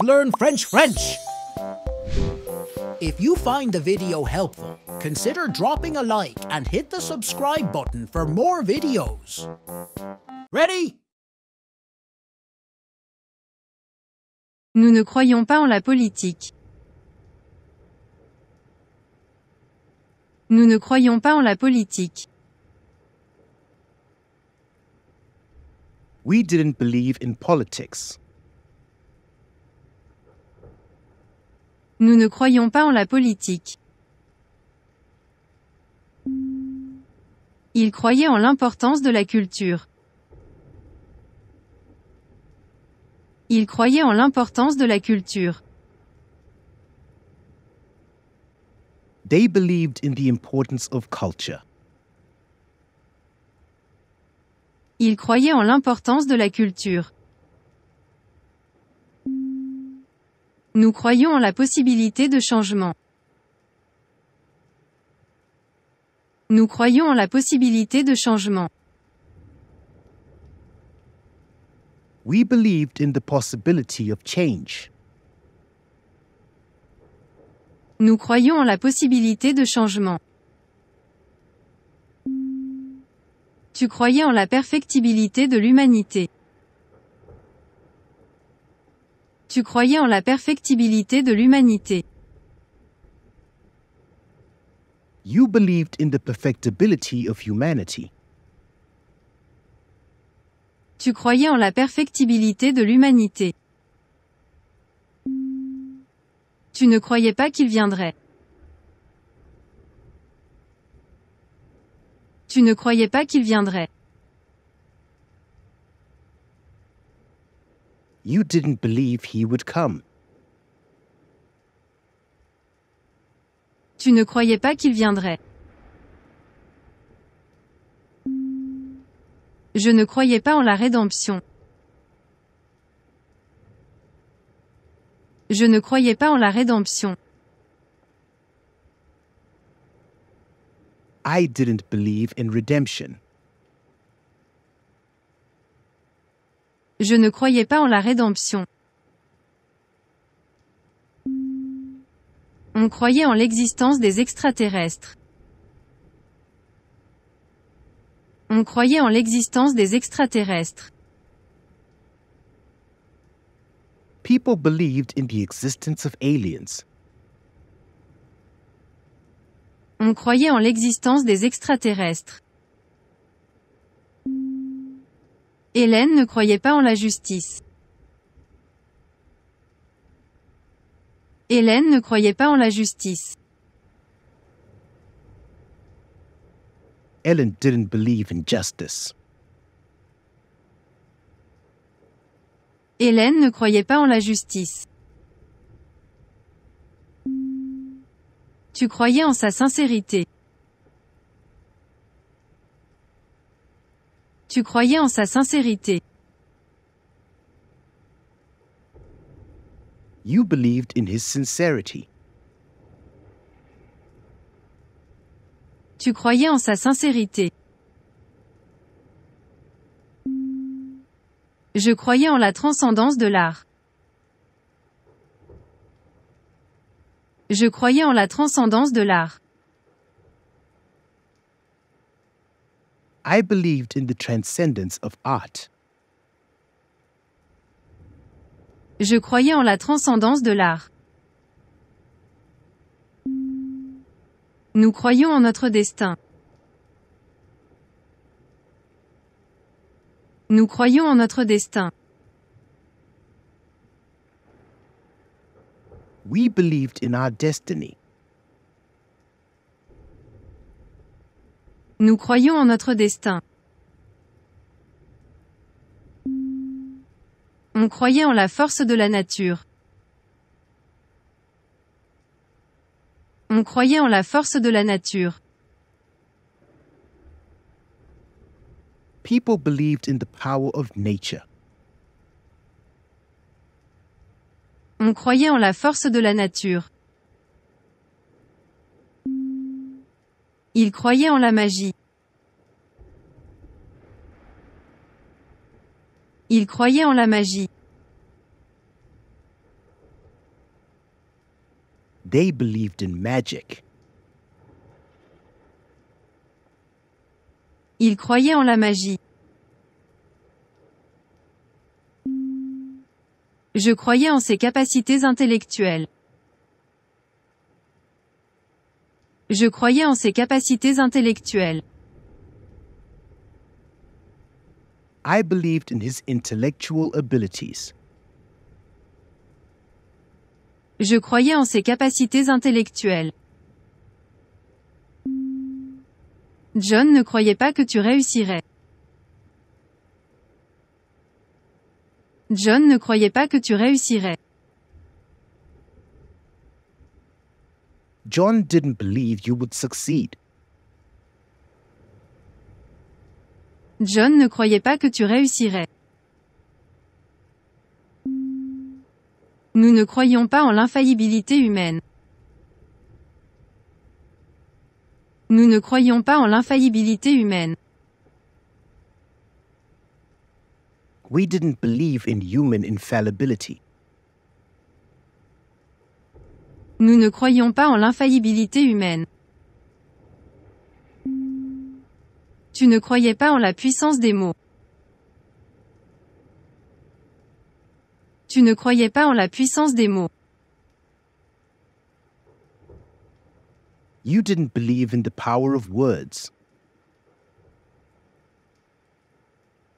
Learn French! If you find the video helpful, consider dropping a like and hit the subscribe button for more videos. Ready? Nous ne croyons pas en la politique. Nous ne croyons pas en la politique. We didn't believe in politics. Nous ne croyons pas en la politique. Il croyait en l'importance de la culture. Il croyait en l'importance de la culture. They believed in the importance of culture. Il croyait en l'importance de la culture. Nous croyons en la possibilité de changement. Nous croyons en la possibilité de changement. We believed in the possibility of change. Nous croyons en la possibilité de changement. Tu croyais en la perfectibilité de l'humanité. Tu croyais en la perfectibilité de l'humanité. You believed in the perfectibility of humanity. Tu croyais en la perfectibilité de l'humanité. Tu ne croyais pas qu'il viendrait. Tu ne croyais pas qu'il viendrait. You didn't believe he would come. Tu ne croyais pas qu'il viendrait. Je ne croyais pas en la rédemption. Je ne croyais pas en la rédemption. I didn't believe in redemption. Je ne croyais pas en la rédemption. On croyait en l'existence des extraterrestres. On croyait en l'existence des extraterrestres. People believed in the existence of aliens. On croyait en l'existence des extraterrestres. Hélène ne croyait pas en la justice. Hélène ne croyait pas en la justice. Ellen didn't believe in justice. Hélène ne croyait pas en la justice. Tu croyais en sa sincérité. Tu croyais en sa sincérité. You believed in his sincerity. Tu croyais en sa sincérité. Je croyais en la transcendance de l'art. Je croyais en la transcendance de l'art. I believed in the transcendence of art. Je croyais en la transcendance de l'art. Nous croyons en notre destin. Nous croyons en notre destin. We believed in our destiny. Nous croyons en notre destin. On croyait en la force de la nature. On croyait en la force de la nature. People believed in the power of nature. On croyait en la force de la nature. Ils croyaient en la magie. Ils croyaient en la magie. They believed in magic. Ils croyaient en la magie. Je croyais en ses capacités intellectuelles. Je croyais en ses capacités intellectuelles. I believed in his intellectual abilities. Je croyais en ses capacités intellectuelles. John ne croyait pas que tu réussirais. John ne croyait pas que tu réussirais. John didn't believe you would succeed. John ne croyait pas que tu réussirais. Nous ne croyions pas en l'infaillibilité humaine. Nous ne croyions pas en l'infaillibilité humaine. We didn't believe in human infallibility. Nous ne croyions pas en l'infaillibilité humaine. Tu ne croyais pas en la puissance des mots. Tu ne croyais pas en la puissance des mots. You didn't believe in the power of words.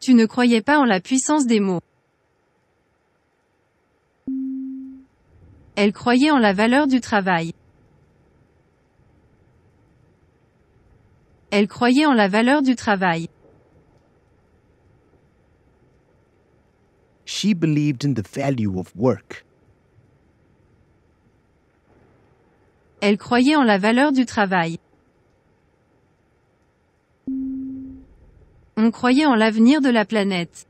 Tu ne croyais pas en la puissance des mots. Elle croyait en la valeur du travail. Elle croyait en la valeur du travail. She believed in the value of work. Elle croyait en la valeur du travail. On croyait en l'avenir de la planète.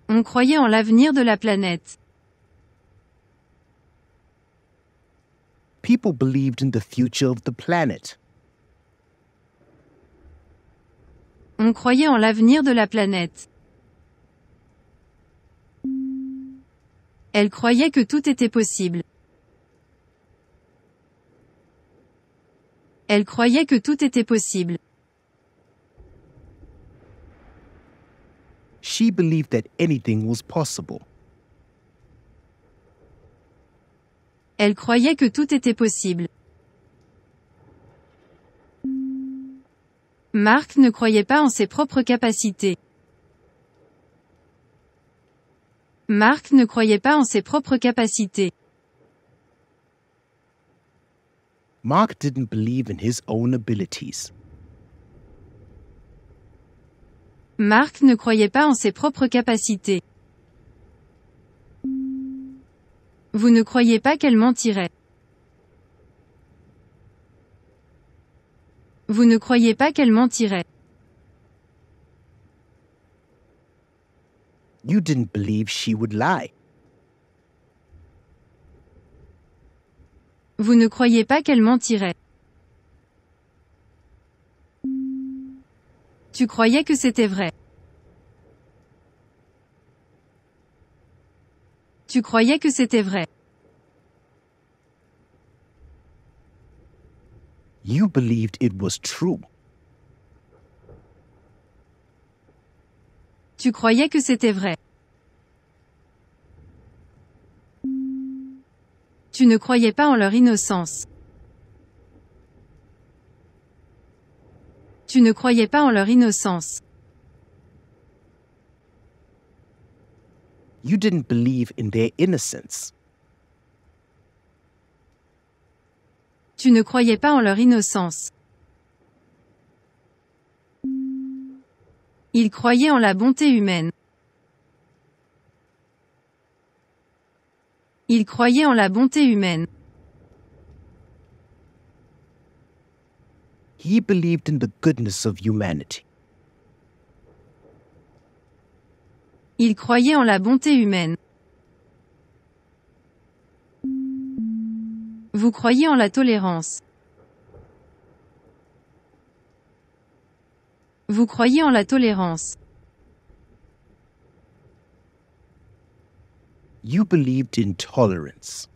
On croyait en l'avenir de la planète. People believed in the future of the planet. On croyait en l'avenir de la planète. Elle croyait que tout était possible. Elle croyait que tout était possible. She believed that anything was possible. Elle croyait que tout était possible. Mark ne croyait pas en ses propres capacités. Mark ne croyait pas en ses propres capacités. Mark didn't believe in his own abilities. Mark ne croyait pas en ses propres capacités. Vous ne croyez pas qu'elle mentirait. Vous ne croyez pas qu'elle mentirait. You didn't believe she would lie. Vous ne croyez pas qu'elle mentirait. Tu croyais que c'était vrai. Tu croyais que c'était vrai. You believed it was true. Tu croyais que c'était vrai. Tu ne croyais pas en leur innocence. Tu ne croyais pas en leur innocence. You didn't believe in their innocence. Tu ne croyais pas en leur innocence. Ils croyaient en la bonté humaine. Ils croyaient en la bonté humaine. He believed in the goodness of humanity. Ils croyaient en la bonté humaine. Vous croyez en la tolérance. Vous croyez en la tolérance. You believed in tolerance.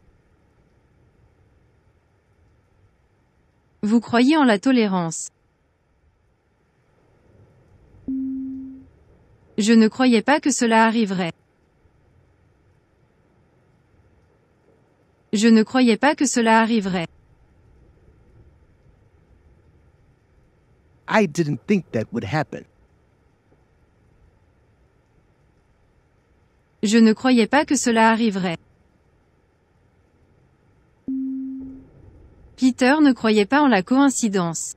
Vous croyez en la tolérance. Je ne croyais pas que cela arriverait. Je ne croyais pas que cela arriverait. I didn't think that would happen. Je ne croyais pas que cela arriverait. Peter ne croyait pas en la coïncidence.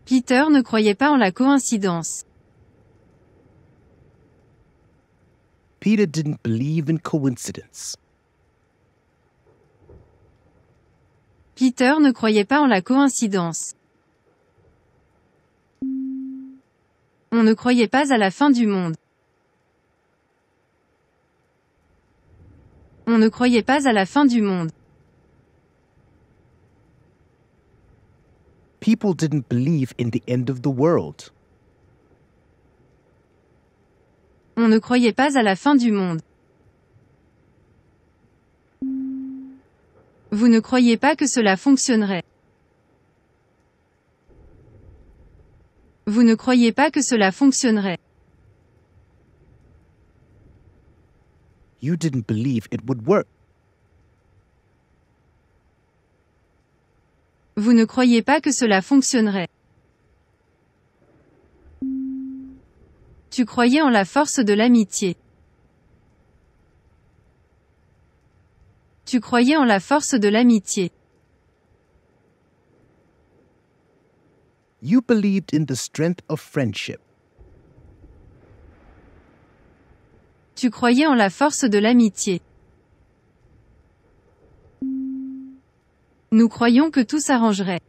Peter ne croyait pas en la coïncidence. Peter didn't believe in coincidence. Peter ne croyait pas en la coïncidence. On ne croyait pas à la fin du monde. On ne croyait pas à la fin du monde. People didn't believe in the end of the world. On ne croyait pas à la fin du monde. Vous ne croyez pas que cela fonctionnerait. Vous ne croyez pas que cela fonctionnerait. You didn't believe it would work. Vous ne croyez pas que cela fonctionnerait. Tu croyais en la force de l'amitié. Tu croyais en la force de l'amitié. You believed in the strength of friendship. Tu croyais en la force de l'amitié. Nous croyions que tout s'arrangerait.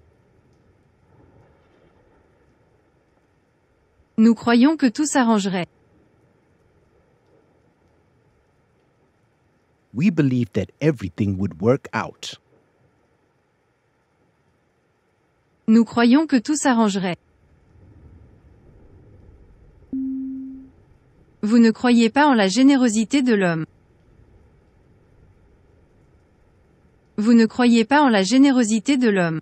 Nous croyions que tout s'arrangerait. We believed that everything would work out. Nous croyions que tout s'arrangerait. Vous ne croyez pas en la générosité de l'homme. Vous ne croyez pas en la générosité de l'homme.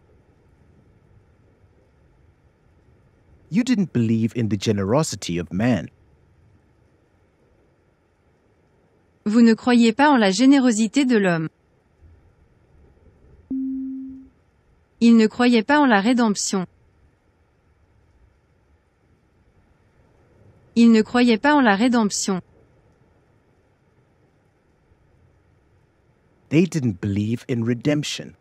You didn't believe in the generosity of man. Vous ne croyez pas en la générosité de l'homme. Il ne croyait pas en la rédemption. Il ne croyait pas en la rédemption. They didn't believe in redemption.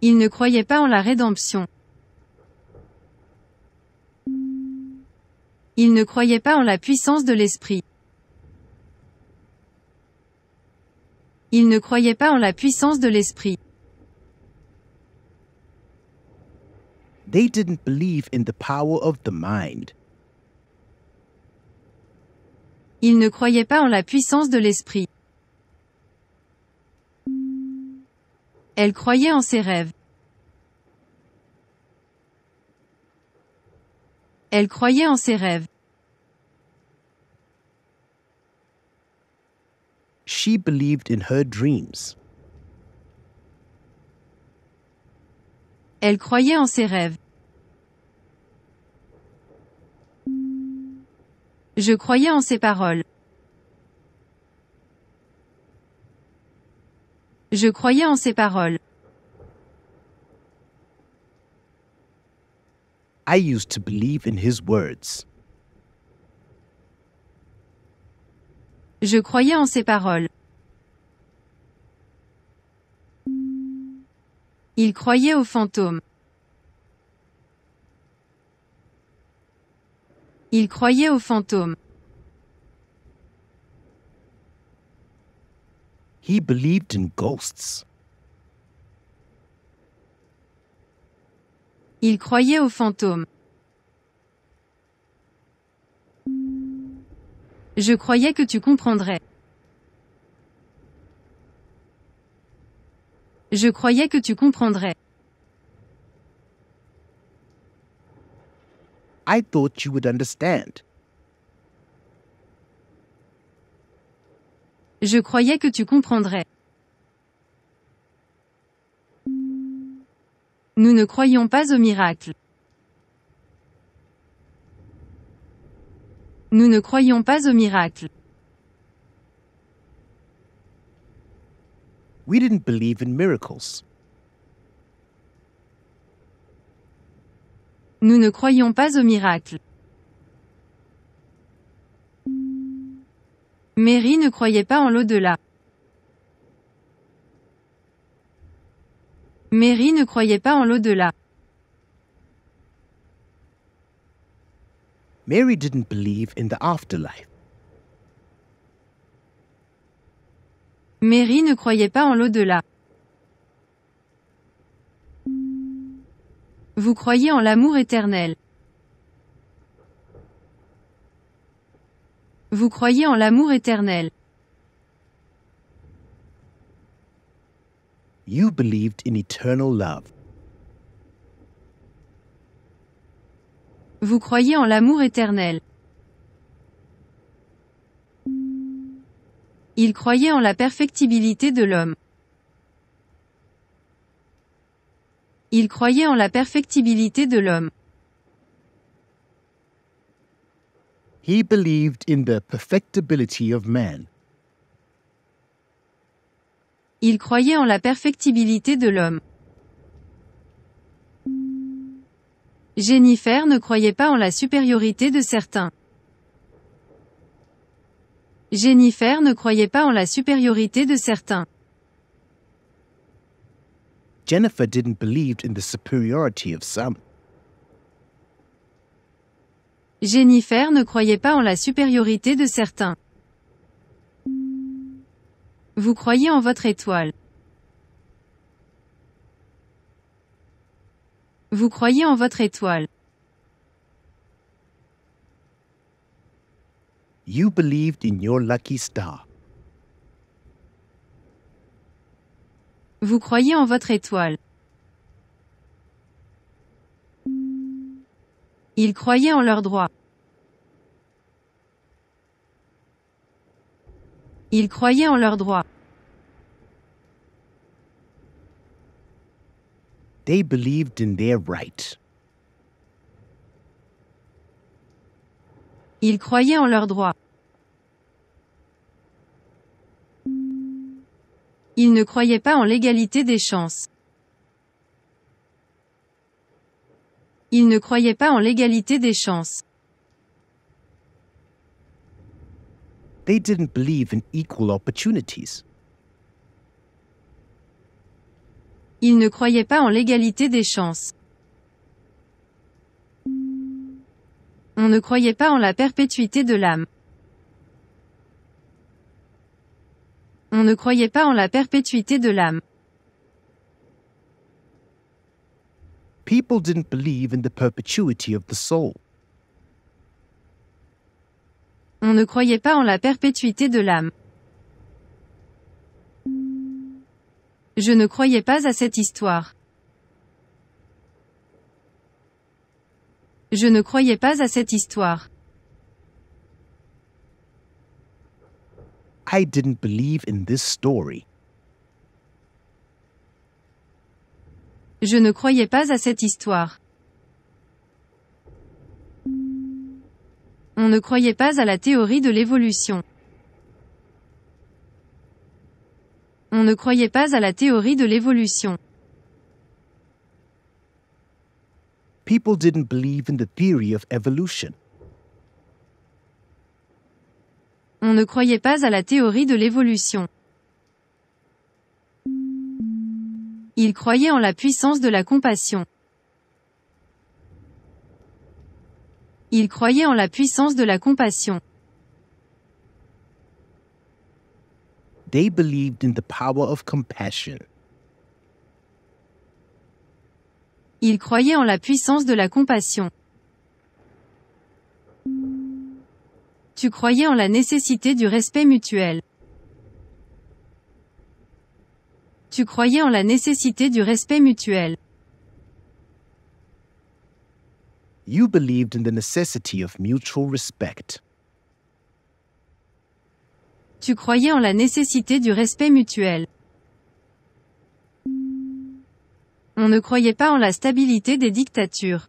Il ne croyait pas en la rédemption. Il ne croyait pas en la puissance de l'esprit. Il ne croyait pas en la puissance de l'esprit. They didn't believe in the power of the mind. Il ne croyait pas en la puissance de l'esprit. Elle croyait en ses rêves. Elle croyait en ses rêves. She believed in her dreams. Elle croyait en ses rêves. Je croyais en ses paroles. Je croyais en ses paroles. I used to believe in his words. Je croyais en ses paroles. Il croyait aux fantômes. Il croyait aux fantômes. He believed in ghosts. Il croyait aux fantômes. Je croyais que tu comprendrais. Je croyais que tu comprendrais. I thought you would understand. Je croyais que tu comprendrais. Nous ne croyons pas au miracle. Nous ne croyons pas au miracle. We didn't believe in miracles. Nous ne croyons pas au miracle. Mary ne croyait pas en l'au-delà. Mary ne croyait pas en l'au-delà. Mary didn't believe in the afterlife. Mary ne croyait pas en l'au-delà. Vous croyez en l'amour éternel. Vous croyez en l'amour éternel. You believed in eternal love. Vous croyez en l'amour éternel. Il croyait en la perfectibilité de l'homme. Il croyait en la perfectibilité de l'homme. He believed in the perfectibility of man. Il croyait en la perfectibilité de l'homme. Jennifer ne croyait pas en la supériorité de certains. Jennifer ne croyait pas en la supériorité de certains. Jennifer didn't believe in the superiority of some. Jennifer ne croyait pas en la supériorité de certains. Vous croyez en votre étoile. Vous croyez en votre étoile. You believed in your lucky star. Vous croyez en votre étoile. Ils croyaient en leurs droits. Ils croyaient en leurs droits. They believed in their right. Ils croyaient en leurs droits. Ils ne croyaient pas en l'égalité des chances. Ils ne croyaient pas en l'égalité des chances. They didn't believe in equal opportunities. Ils ne croyaient pas en l'égalité des chances. On ne croyait pas en la perpétuité de l'âme. On ne croyait pas en la perpétuité de l'âme. People didn't believe in the perpetuity of the soul. On ne croyait pas en la perpétuité de l'âme. Je ne croyais pas à cette histoire. Je ne croyais pas à cette histoire. I didn't believe in this story. Je ne croyais pas à cette histoire. On ne croyait pas à la théorie de l'évolution. On ne croyait pas à la théorie de l'évolution. People didn't believe in the theory of evolution. On ne croyait pas à la théorie de l'évolution. Ils croyaient en la puissance de la compassion. Ils croyaient en la puissance de la compassion. They believed in the power of compassion. Ils croyaient en la puissance de la compassion. Tu croyais en la nécessité du respect mutuel. Tu croyais en la nécessité du respect mutuel. You believed in the necessity of mutual respect. Tu croyais en la nécessité du respect mutuel. On ne croyait pas en la stabilité des dictatures.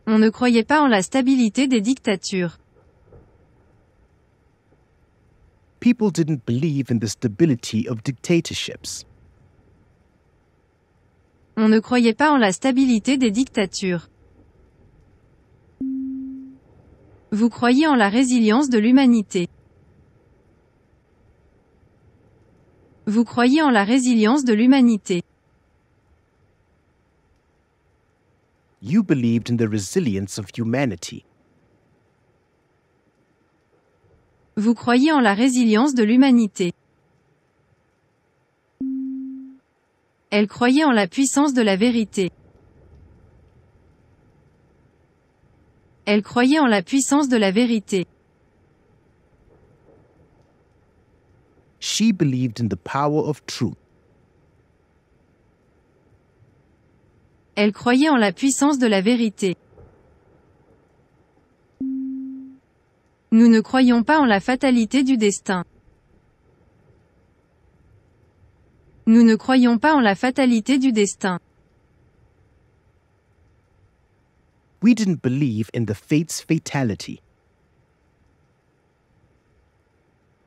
On ne croyait pas en la stabilité des dictatures. People didn't believe in the stability of dictatorships. On ne croyait pas en la stabilité des dictatures. Vous croyez en la résilience de l'humanité. Vous croyez en la résilience de l'humanité. You believed in the resilience of humanity. Vous croyez en la résilience de l'humanité. Elle croyait en la puissance de la vérité. Elle croyait en la puissance de la vérité. She believed in the power of truth. Elle croyait en la puissance de la vérité. Nous ne croyons pas en la fatalité du destin. Nous ne croyons pas en la fatalité du destin. We didn't believe in the fate's fatality.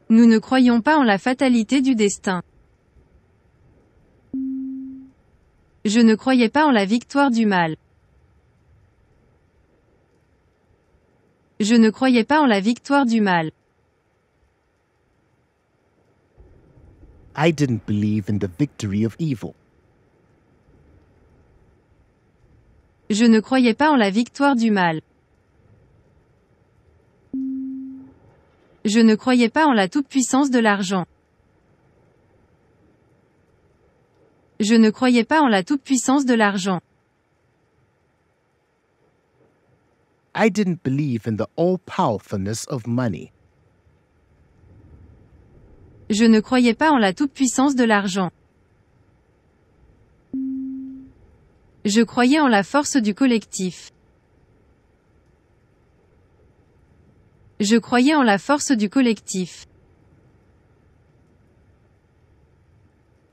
Nous ne croyons pas en la fatalité du destin. Je ne croyais pas en la victoire du mal. Je ne croyais pas en la victoire du mal. I didn't believe in the victory of evil. Je ne croyais pas en la victoire du mal. Je ne croyais pas en la toute-puissance de l'argent. Je ne croyais pas en la toute-puissance de l'argent. I didn't believe in the all-powerfulness of money. Je ne croyais pas en la toute-puissance de l'argent. Je croyais en la force du collectif. Je croyais en la force du collectif.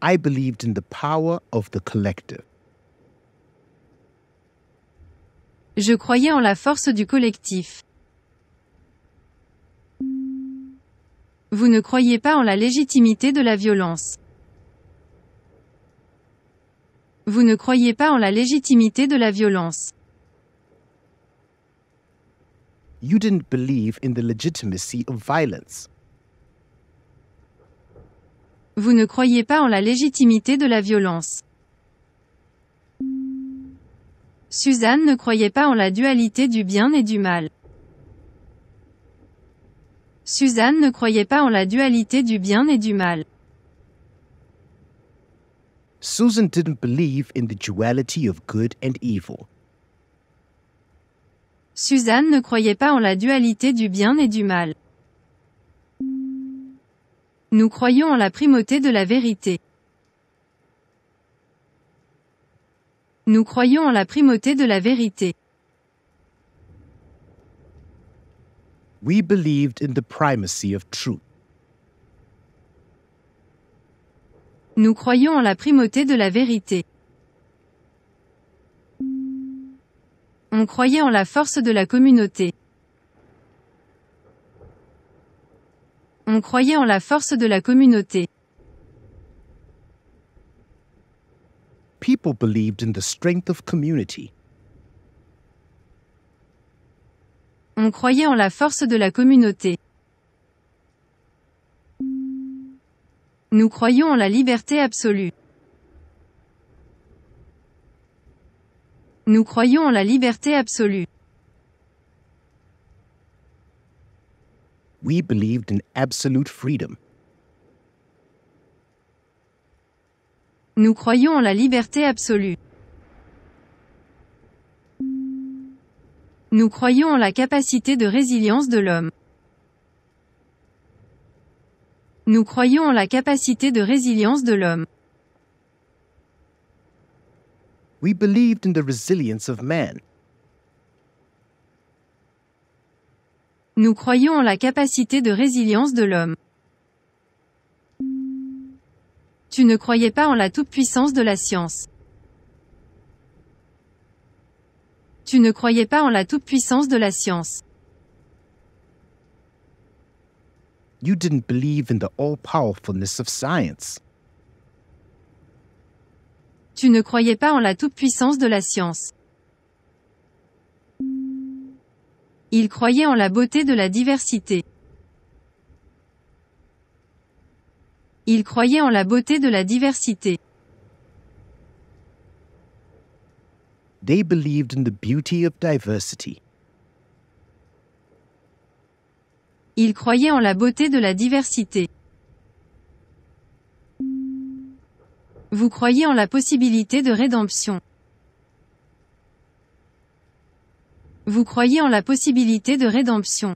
I believed in the power of the collective. Je croyais en la force du collectif. Vous ne croyez pas en la légitimité de la violence. Vous ne croyez pas en la légitimité de la violence. You didn't believe in the legitimacy of violence. Vous ne croyez pas en la légitimité de la violence. Suzanne ne croyait pas en la dualité du bien et du mal. Suzanne ne croyait pas en la dualité du bien et du mal. Susan didn't believe in the duality of good and evil. Suzanne ne croyait pas en la dualité du bien et du mal. Nous croyons en la primauté de la vérité. Nous croyons en la primauté de la vérité. We believed in the primacy of truth. Nous croyons en la primauté de la vérité. On croyait en la force de la communauté. On croyait en la force de la communauté. People believed in the strength of community. On croyait en la force de la communauté. Nous croyons en la liberté absolue. Nous croyons en la liberté absolue. We believed in absolute freedom. Nous croyons en la liberté absolue. Nous croyons en la capacité de résilience de l'homme. Nous croyons en la capacité de résilience de l'homme. We believed in the resilience of man. Nous croyons en la capacité de résilience de l'homme. Tu ne croyais pas en la toute-puissance de la science. Tu ne croyais pas en la toute-puissance de la science. You didn't believe in the all-powerfulness of science. Tu ne croyais pas en la toute-puissance de la science. Il croyait en la beauté de la diversité. Il croyait en la beauté de la diversité. They believed in the beauty of diversity. Il croyait en la beauté de la diversité. Vous croyez en la possibilité de rédemption. Vous croyez en la possibilité de rédemption.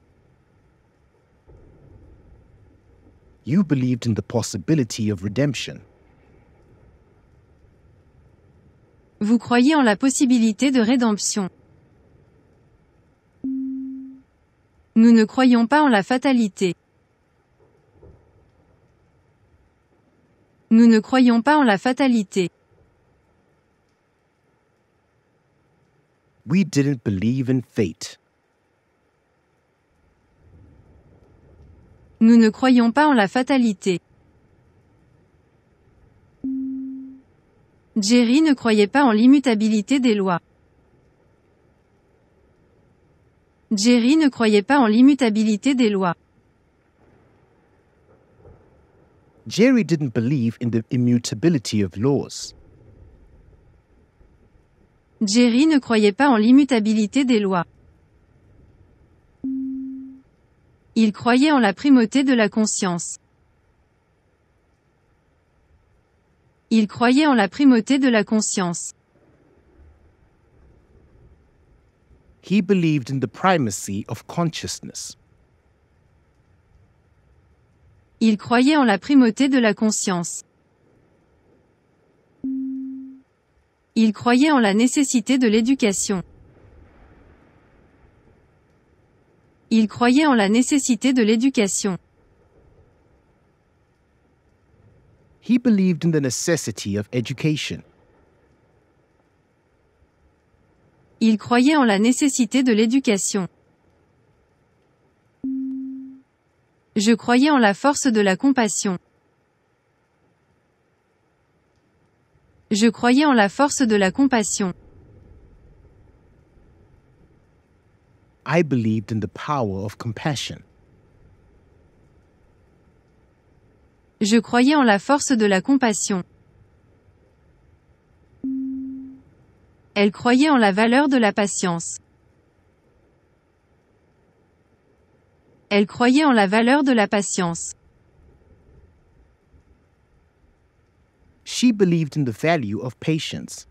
You believed in the possibility of redemption. Vous croyez en la possibilité de rédemption. Nous ne croyons pas en la fatalité. Nous ne croyons pas en la fatalité. We didn't believe in fate. Nous ne croyons pas en la fatalité. Jerry ne croyait pas en l'immutabilité des lois. Jerry ne croyait pas en l'immutabilité des lois. Jerry didn't believe in the immutability of laws. Jerry ne croyait pas en l'immutabilité des lois. Il croyait en la primauté de la conscience. Il croyait en la primauté de la conscience. He believed in the primacy of consciousness. Il croyait en la primauté de la conscience. Il croyait en la nécessité de l'éducation. Il croyait en la nécessité de l'éducation. He believed in the necessity of education. Il croyait en la nécessité de l'éducation. Je croyais en la force de la compassion. Je croyais en la force de la compassion. I believed in the power of compassion. Je croyais en la force de la compassion. Elle croyait en la valeur de la patience. Elle croyait en la valeur de la patience. She believed in the value of patience.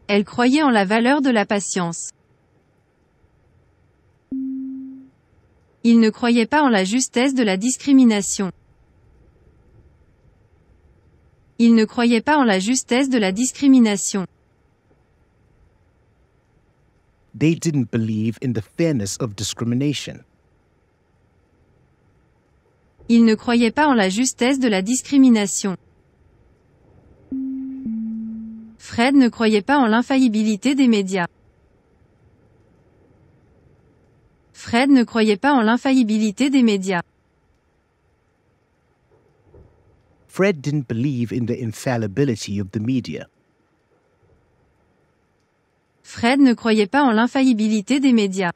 Elle croyait en la valeur de la patience. Il ne croyait pas en la justesse de la discrimination. Il ne croyait pas en la justesse de la discrimination. They didn't believe in the fairness of discrimination. Il ne croyait pas en la justesse de la discrimination. Fred ne croyait pas en l'infaillibilité des médias. Fred ne croyait pas en l'infaillibilité des médias. Fred didn't believe in the infallibility of the media. Fred ne croyait pas en l'infaillibilité des médias.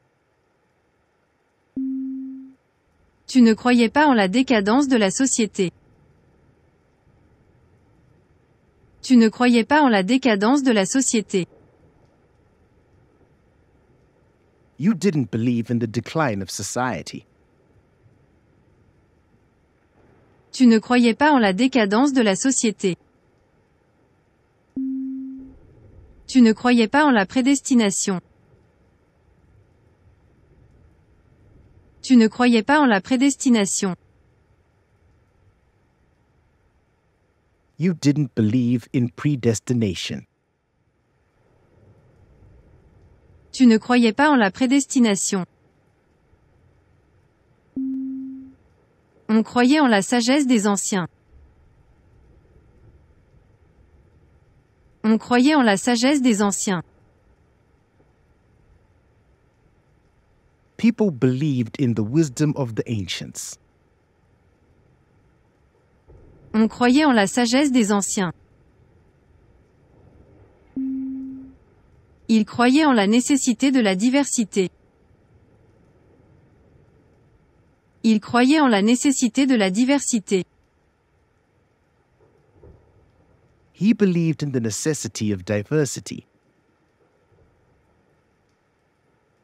Tu ne croyais pas en la décadence de la société. Tu ne croyais pas en la décadence de la société. You didn't believe in the decline of society. Tu ne croyais pas en la décadence de la société. Tu ne croyais pas en la prédestination. Tu ne croyais pas en la prédestination. You didn't believe in predestination. Tu ne croyais pas en la prédestination. On croyait en la sagesse des anciens. On croyait en la sagesse des anciens. People believed in the wisdom of the ancients. On croyait en la sagesse des anciens. Ils croyaient en la nécessité de la diversité. Ils croyaient en la nécessité de la diversité. He believed in the necessity of diversity.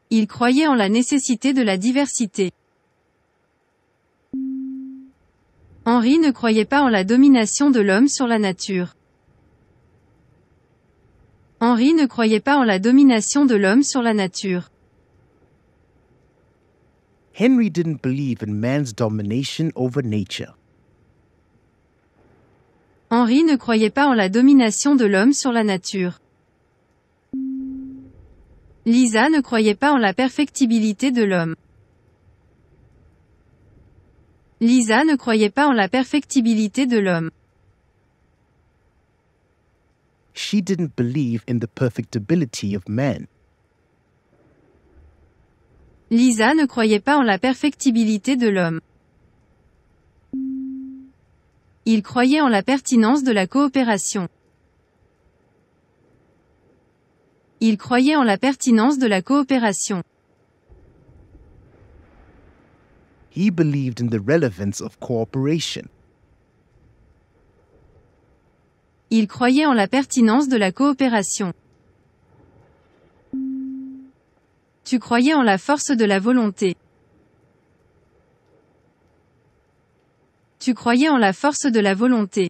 Ils croyaient en la nécessité de la diversité. Henri ne croyait pas en la domination de l'homme sur la nature. Henri ne croyait pas en la domination de l'homme sur la nature. Henry didn't believe in man's domination over nature. Henri ne croyait pas en la domination de l'homme sur la nature. Lisa ne croyait pas en la perfectibilité de l'homme. Lisa ne croyait pas en la perfectibilité de l'homme. She didn't believe in the perfectibility of man. Lisa ne croyait pas en la perfectibilité de l'homme. Il croyait en la pertinence de la coopération. Il croyait en la pertinence de la coopération. He believed in the relevance of cooperation. Il croyait en la pertinence de la coopération. Tu croyais en la force de la volonté. Tu croyais en la force de la volonté.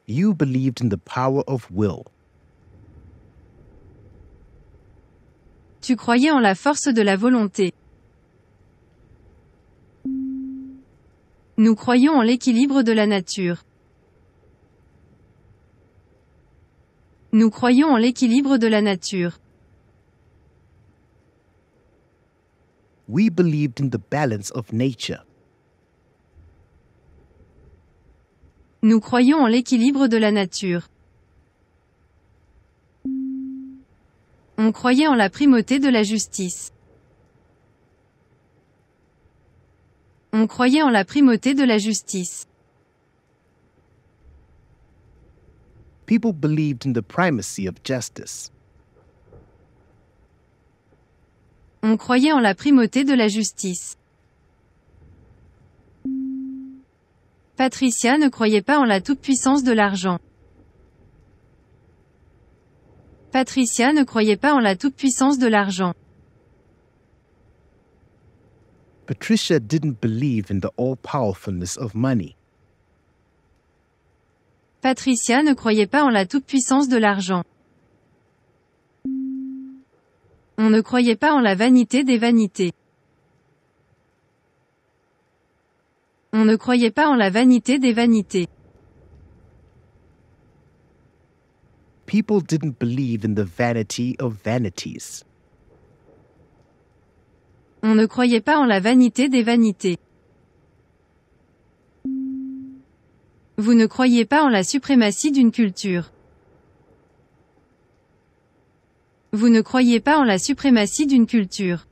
You believed in the power of will. Tu croyais en la force de la volonté. Nous croyons en l'équilibre de la nature. Nous croyons en l'équilibre de la nature. We believed in the balance of nature. Nous croyons en l'équilibre de la nature. On croyait en la primauté de la justice. On croyait en la primauté de la justice. People believed in the primacy of justice. On croyait en la primauté de la justice. Patricia ne croyait pas en la toute-puissance de l'argent. Patricia ne croyait pas en la toute-puissance de l'argent. Patricia didn't believe in the all-powerfulness of money. Patricia ne croyait pas en la toute-puissance de l'argent. On ne croyait pas en la vanité des vanités. On ne croyait pas en la vanité des vanités. People didn't believe in the vanity of vanities. On ne croyait pas en la vanité des vanités. Vous ne croyez pas en la suprématie d'une culture. Vous ne croyez pas en la suprématie d'une culture.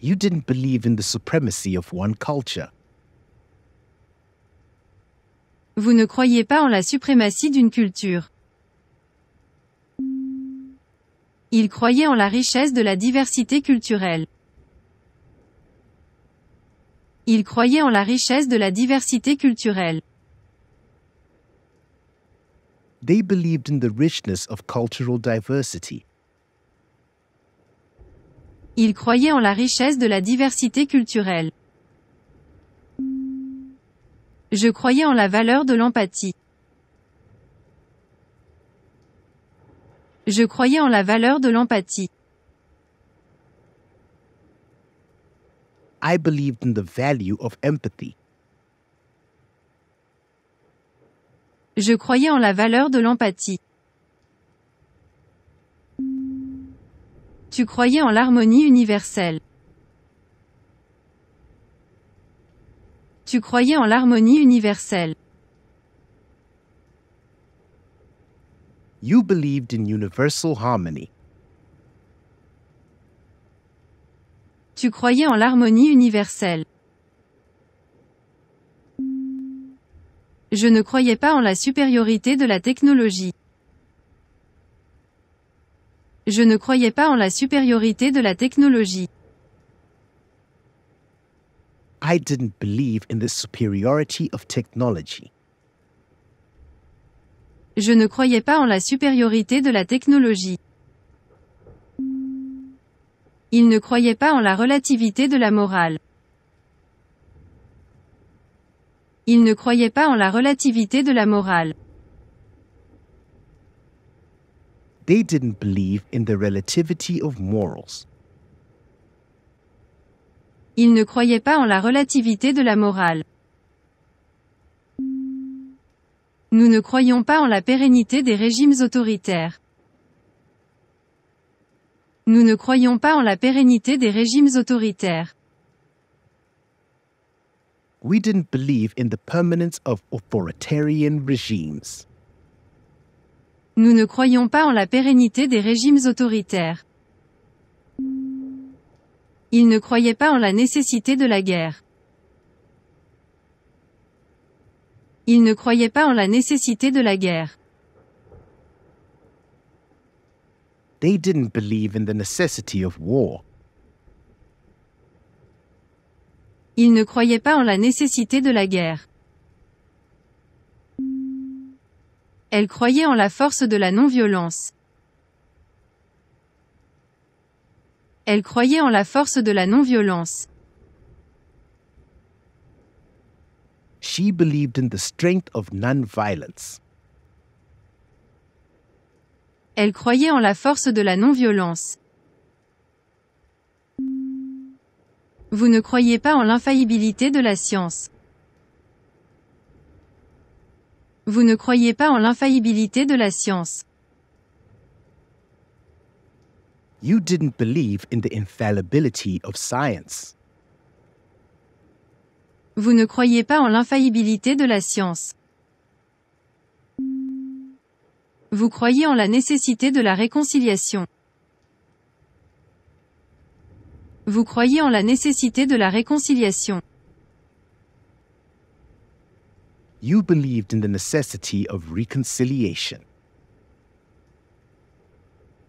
You didn't believe in the supremacy of one culture. Vous ne croyez pas en la suprématie d'une culture. Il croyait en la richesse de la diversité culturelle. Il croyait en la richesse de la diversité culturelle. They believed in the richness of cultural diversity. Il croyait en la richesse de la diversité culturelle. Je croyais en la valeur de l'empathie. Je croyais en la valeur de l'empathie. I believed in the value of empathy. Je croyais en la valeur de l'empathie. Tu croyais en l'harmonie universelle. Tu croyais en l'harmonie universelle. You believed in universal harmony. Tu croyais en l'harmonie universelle. Je ne croyais pas en la supériorité de la technologie. Je ne croyais pas en la supériorité de la technologie. I didn't believe in the superiority of technology. Je ne croyais pas en la supériorité de la technologie. Il ne croyait pas en la relativité de la morale. Il ne croyait pas en la relativité de la morale. They didn't believe in the relativity of morals. Il ne croyait pas en la relativité de la morale. Nous ne croyons pas en la pérennité des régimes autoritaires. Nous ne croyons pas en la pérennité des régimes autoritaires. We didn't believe in the permanence of authoritarian regimes. Nous ne croyons pas en la pérennité des régimes autoritaires. Ils ne croyaient pas en la nécessité de la guerre. Ils ne croyaient pas en la nécessité de la guerre. They didn't believe in the necessity of war. Ils ne croyaient pas en la nécessité de la guerre. Elle croyait en la force de la non-violence. Elle croyait en la force de la non-violence. She believed in the strength of non-violence. Elle croyait en la force de la non-violence. Vous ne croyez pas en l'infaillibilité de la science. Vous ne croyez pas en l'infaillibilité de la science. You didn't believe in the infallibility of science. Vous ne croyez pas en l'infaillibilité de la science. Vous croyez en la nécessité de la réconciliation. Vous croyez en la nécessité de la réconciliation. You believed in the necessity of reconciliation.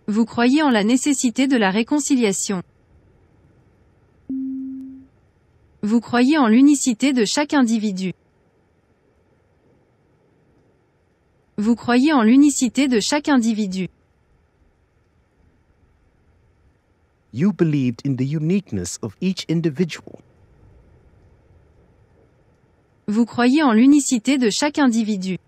Vous croyez en la nécessité de la réconciliation. Vous croyez en l'unicité de chaque individu. Vous croyez en l'unicité de chaque individu. You believed in the uniqueness of each individual. Vous croyez en l'unicité de chaque individu.